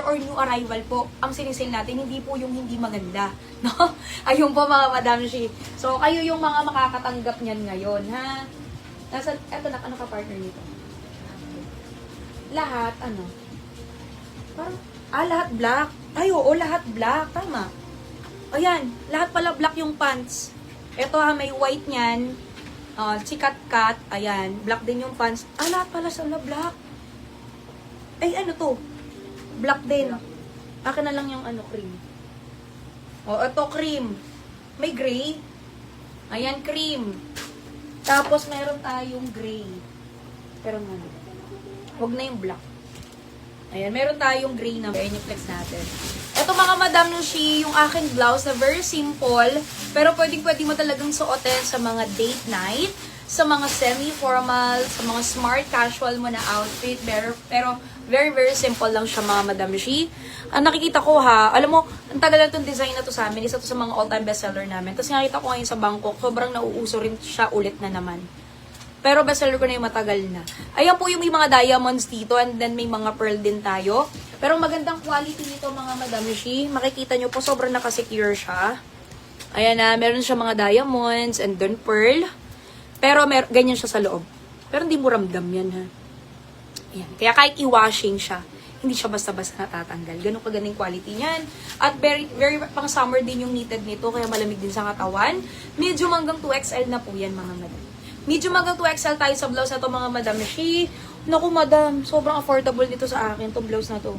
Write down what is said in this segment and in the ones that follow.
Or new arrival po, ang sinisale natin, hindi po yung hindi maganda. No? Ayun po mga Madam Shi. So, kayo yung mga makakatanggap niyan ngayon, ha? Eto na, ano ka partner nito? Lahat, ano? Parang, lahat black. Ay, oo, lahat black. Tama. Ayan, lahat pala black yung pants. Ito ha, may white niyan. Chikat cut. Ayan, black din yung pants. Lahat pala sa black. Ay, ano to? Black din. Akin na lang yung ano, cream. Ito cream. May gray. Ayan, cream. Tapos, meron tayong gray. Pero ano, huwag na yung black. Ayan, meron tayong gray na. Ayan yung flex natin. Ito mga Madam Shi, yung aking blouse na very simple. Pero pwedeng-pwede mo talagang suotin sa mga date night, sa mga semi-formal, sa mga smart casual mo na outfit. Pero very simple lang siya mga Madam Shi. Ang nakikita ko ha, alam mo, ang tagal na itong design na to sa amin. Isa to sa mga all-time bestseller namin. Tapos nakita ko ngayon sa Bangkok, sobrang nauuso rin siya ulit na naman. Pero bestseller ko na yung matagal na. Ayan po yung may mga diamonds dito and then may mga pearl din tayo. Pero magandang quality nito mga Madam Shi. Makikita nyo po sobrang nakasecure siya. Ayan na, meron siya mga diamonds and then pearl. Pero ganyan siya sa loob. Pero hindi mo ramdam yan ha. Ayan. Kaya kahit i-washing siya, hindi siya basta-basta natatanggal. Ganun kagandang quality niyan. At very pang summer din yung knitted nito, kaya malamig din sa katawan. Medium hanggang 2XL na po yan mga madam. Medium hanggang 2XL tayo sa blouse na to mga Madam Shi. Naku madam, sobrang affordable nito sa akin, tong blouse na to.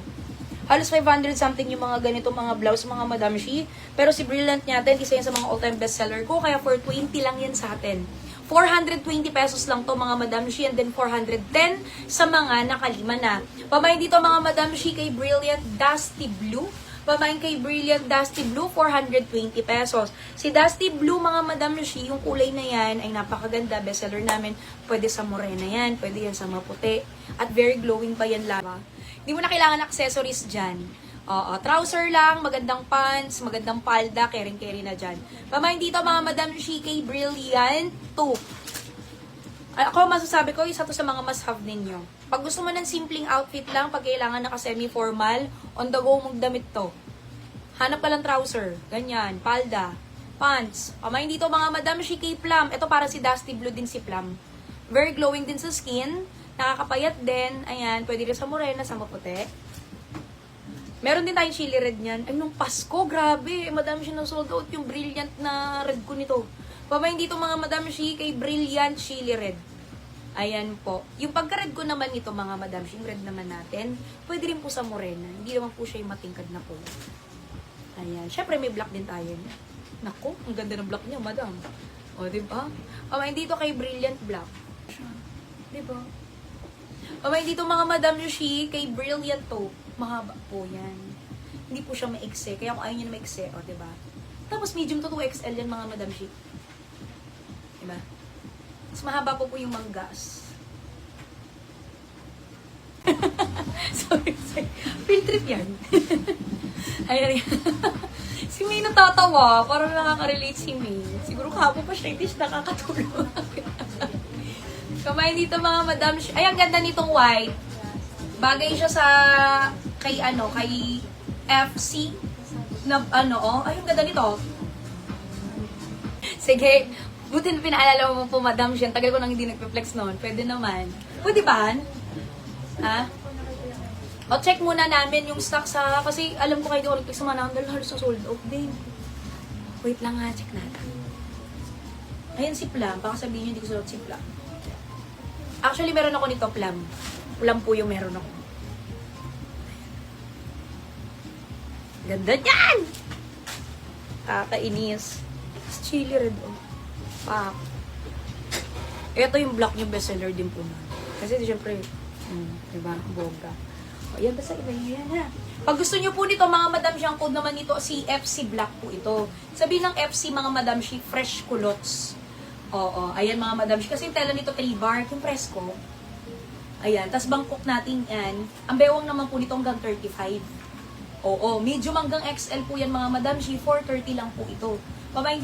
Halos 500 something yung mga ganito mga blouse mga Madam Shi. Pero si Brilliant natin, isa yan sa mga all-time bestseller ko, kaya for 20 lang yan sa atin. 420 pesos lang to mga Madam Shi and then 410 sa mga nakalima na. Pamain dito mga Madam Shi kay Brilliant Dusty Blue. Pamain kay Brilliant Dusty Blue, 420 pesos. Si Dusty Blue mga Madam Shi, yung kulay na yan ay napakaganda. Bestseller namin. Pwede sa morena yan, pwede yan sa maputi. At very glowing pa yan lava. Hindi mo na kailangan accessories dyan. Trouser lang, magandang pants, magandang palda, kering-keri na dyan. Pamain dito mga Madam Shi kay Brilliant 2. Ako masasabi ko, isa to sa mga must-have ninyo. Pag gusto mo ng simpleng outfit lang, pag kailangan naka-semi-formal, on the go mong damit to. Hanap ka lang trouser, ganyan, palda, pants. Pamain dito mga Madam Shi kay Plum. Ito para si Dusty Blue din si Plum. Very glowing din sa skin, nakakapayat din. Ayan, pwede rin sa morena, sa maputi. Meron din tayong chili red niyan. Ay, nung Pasko, grabe. Madam Shi na sold out yung brilliant na red ko nito. Pamain dito mga Madam Shi kay Brilliant Chili Red. Ayan po. Yung pagka-red ko naman nito mga Madam Shi, yung red naman natin, pwede rin po sa morena. Hindi naman po siya yung matingkad na po. Ayan. Syempre may black din tayo. Naku, ang ganda ng black niya, Madam. O, diba? Pamain dito kay Brilliant Black. Diba? Pamain dito mga Madam Shi kay Brilliant Taupe. Mahaba po yan. Hindi po siya maikse. Kaya kung ayaw nyo na maikse, o, diba? Tapos medium to 2XL yan mga Madam Shi. Diba? Mas mahaba po yung manggas. sorry. Field trip yan. Ayan. Si May natatawa. Parang nakaka-relate si May. Siguro kahapon pa siya, hindi siya nakakatulog. Kamay dito mga Madam Shi. Ay, ang ganda nitong white. Bagay siya sa kay FC na ay ang ganda nito. Sige, buti na pinaalala mo po Madam Shi. Tagal ko nang hindi nagpe-flex noon. Pwede naman. Pwede ba? Ha? O check muna namin yung stock sa kasi alam ko kayo di sa mga dahil halos sold out din. Wait lang ha, check natin. Ayan si Plum. Baka sabihin niyo hindi ko sulat si Plum. Actually, meron ako nito Plum. Plum po yung meron ako. Ganda niyan! Kakainis. Chili red, oh. Pak. Ito yung black yung bestseller din po na. Kasi, siyempre, diba? Boga. O, yan, basta iba yan, ha? Pag gusto nyo po nito, mga Madam Shi, ang code naman nito, si FC Black po ito. Sabihin ng FC, mga Madam Shi, fresh culottes. Oo, ayan mga Madam Shi. Kasi yung tela nito, 3 bar, yung presko. Ayan, tas Bangkok natin yan. Ang bewang naman po nito hanggang 35. Oo, medium hanggang XL po yan mga Madam Shi, 430 lang po ito. Pamain